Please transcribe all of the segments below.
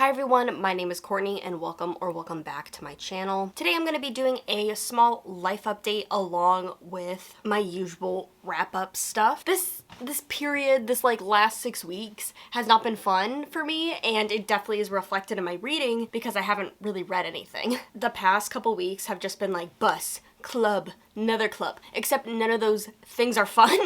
Hi everyone, my name is Courtney and welcome back to my channel. Today I'm going to be doing a small life update along with my usual wrap-up stuff. This period, this like last 6 weeks has not been fun for me, and it definitely is reflected in my reading because I haven't really read anything. The past couple weeks have just been like bus, club, another club, except none of those things are fun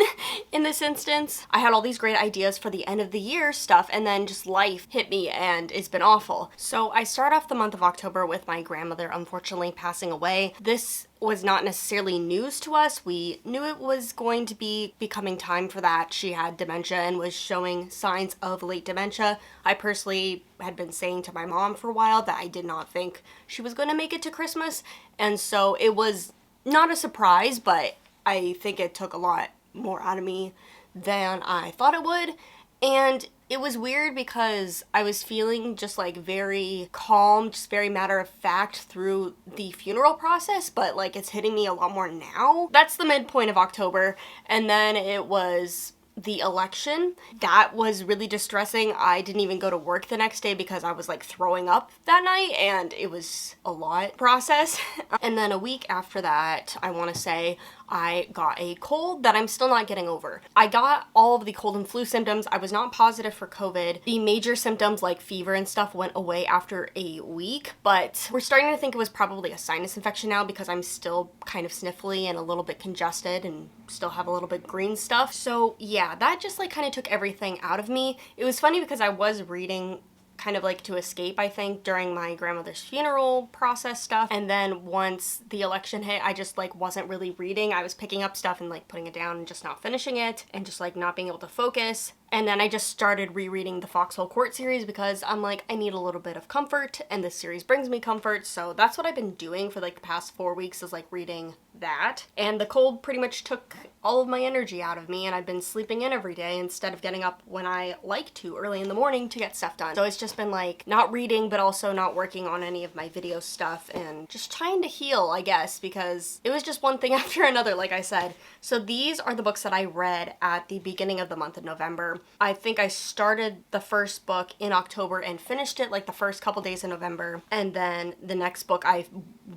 in this instance. I had all these great ideas for the end of the year stuff, and then just life hit me and it's been awful. So I start off the month of October with my grandmother unfortunately passing away. This was not necessarily news to us. We knew it was going to be becoming time for that. She had dementia and was showing signs of late dementia. I personally had been saying to my mom for a while that I did not think she was going to make it to Christmas, and so it was not a surprise, but I think it took a lot more out of me than I thought it would. And it was weird because I was feeling just like very calm, just very matter of fact through the funeral process, but like it's hitting me a lot more now. That's the midpoint of October, and then it was the election. That was really distressing. I didn't even go to work the next day because I was like throwing up that night, and it was a lot process. And then a week after that, I want to say, I got a cold that I'm still not getting over. I got all of the cold and flu symptoms. I was not positive for COVID. The major symptoms like fever and stuff went away after a week, but we're starting to think it was probably a sinus infection now because I'm still kind of sniffly and a little bit congested and still have a little bit green stuff. So yeah, that just like kind of took everything out of me. It was funny because I was reading kind of like to escape, I think, during my grandmother's funeral process stuff. And then once the election hit, I just like wasn't really reading. I was picking up stuff and like putting it down and just not finishing it and just like not being able to focus. And then I just started rereading the Foxhole Court series because I'm like, I need a little bit of comfort, and this series brings me comfort. So that's what I've been doing for like the past 4 weeks, is like reading that. And the cold pretty much took all of my energy out of me, and I've been sleeping in every day instead of getting up when I like to early in the morning to get stuff done. So it's just been like not reading, but also not working on any of my video stuff and just trying to heal, I guess, because it was just one thing after another, like I said. So these are the books that I read at the beginning of the month of November. I think I started the first book in October and finished it like the first couple days in November. And then the next book I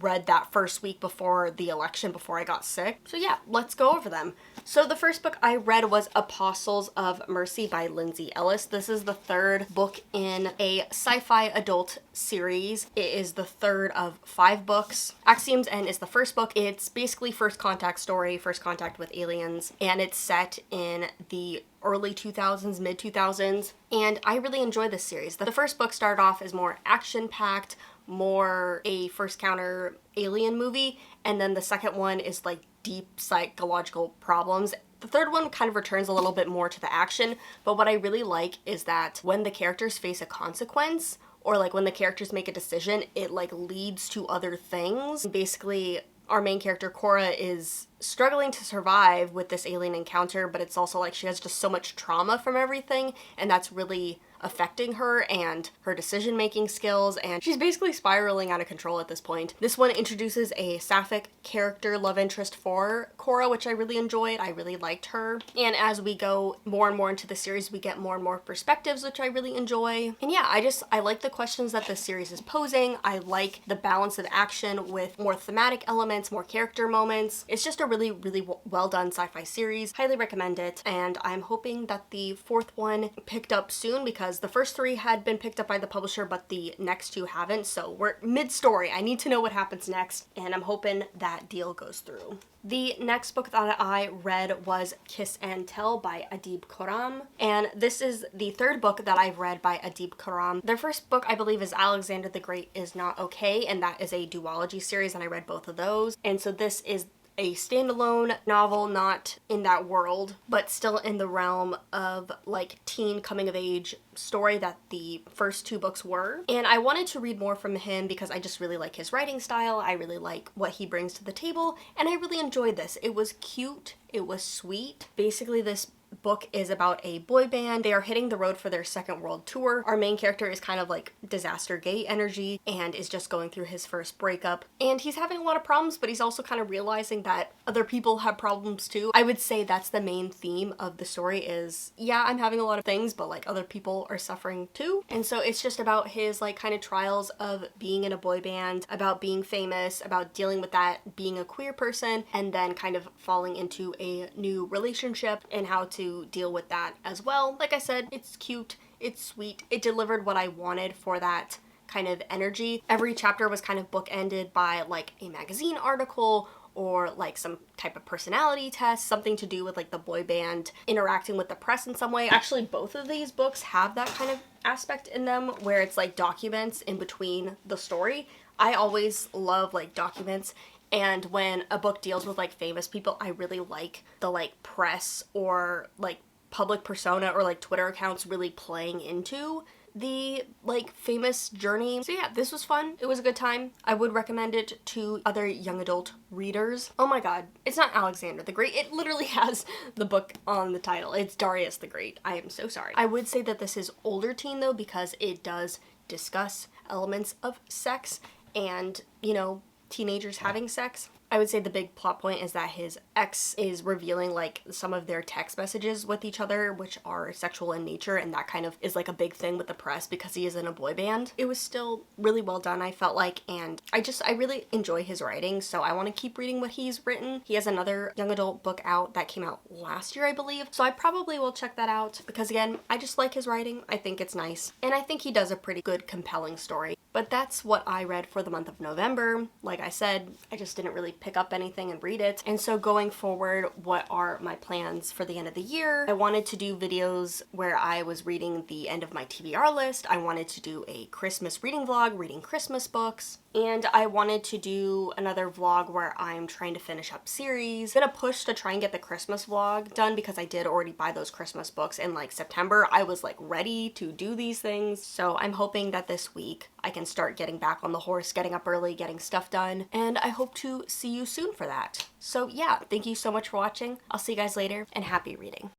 read that first week before the election, before I got sick. So yeah, let's go over them. So the first book I read was Apostles of Mercy by Lindsay Ellis. This is the third book in a sci-fi adult series. It is the third of 5 books. Axiom's End is the first book. It's basically first contact story, first contact with aliens, and it's set in the early 2000s, mid 2000s, and I really enjoy this series. The first book started off as more action-packed, more a first counter alien movie, and then the second one is like deep psychological problems. The third one kind of returns a little bit more to the action, but what I really like is that when the characters face a consequence, or like when the characters make a decision, it like leads to other things. Basically, our main character, Cora, is struggling to survive with this alien encounter, but it's also like she has just so much trauma from everything, and that's really affecting her and her decision-making skills, and she's basically spiraling out of control at this point. This one introduces a sapphic character love interest for Cora, which I really enjoyed. I really liked her. And as we go more and more into the series, we get more and more perspectives, which I really enjoy. And yeah, I like the questions that this series is posing. I like the balance of action with more thematic elements, more character moments. It's just a really, really well done sci-fi series. Highly recommend it. And I'm hoping that the 4th one picked up soon, because the first 3 had been picked up by the publisher, but the next 2 haven't. So we're mid-story. I need to know what happens next, and I'm hoping that deal goes through. The next book that I read was Kiss and Tell by Adib Khorram, and this is the 3rd book that I've read by Adib Khorram. Their first book, I believe, is Alexander the Great Is Not Okay, and that is a duology series, and I read both of those. And so this is a standalone novel, not in that world, but still in the realm of like teen coming of age story that the first 2 books were. And I wanted to read more from him because I just really like his writing style. I really like what he brings to the table, and I really enjoyed this. It was cute. It was sweet. Basically, this book is about a boy band. They are hitting the road for their second world tour. Our main character is kind of like disaster gay energy and is just going through his first breakup. And he's having a lot of problems, but he's also kind of realizing that other people have problems too. I would say that's the main theme of the story is, yeah, I'm having a lot of things, but like other people are suffering too. And so it's just about his like kind of trials of being in a boy band, about being famous, about dealing with that, being a queer person, and then kind of falling into a new relationship and how to deal with that as well. Like I said, it's cute, it's sweet, it delivered what I wanted for that kind of energy. Every chapter was kind of bookended by like a magazine article or like some type of personality test, something to do with like the boy band interacting with the press in some way. Actually, both of these books have that kind of aspect in them where it's like documents in between the story. I always love like documents, and when a book deals with like famous people, I really like the like press or like public persona or like Twitter accounts really playing into the like famous journey. So yeah, this was fun. It was a good time. I would recommend it to other young adult readers. Oh my god, it's not Alexander the Great. It literally has the book on the title. It's Darius the Great. I am so sorry. I would say that this is older teen though, because it does discuss elements of sex and, you know, teenagers having sex. I would say the big plot point is that his ex is revealing like some of their text messages with each other, which are sexual in nature, and that kind of is like a big thing with the press because he is in a boy band. It was still really well done, I felt like, and I really enjoy his writing, so I want to keep reading what he's written. He has another young adult book out that came out last year, I believe, so I probably will check that out because again, I just like his writing. I think it's nice, and I think he does a pretty good, compelling story. But that's what I read for the month of November. Like I said, I just didn't really pick up anything and read it. And so going forward, what are my plans for the end of the year? I wanted to do videos where I was reading the end of my TBR list. I wanted to do a Christmas reading vlog, reading Christmas books. And I wanted to do another vlog where I'm trying to finish up series. I'm gonna push to try and get the Christmas vlog done because I did already buy those Christmas books in like September. I was like ready to do these things. So I'm hoping that this week I can start getting back on the horse, getting up early, getting stuff done. And I hope to see you soon for that. So yeah, thank you so much for watching. I'll see you guys later and happy reading.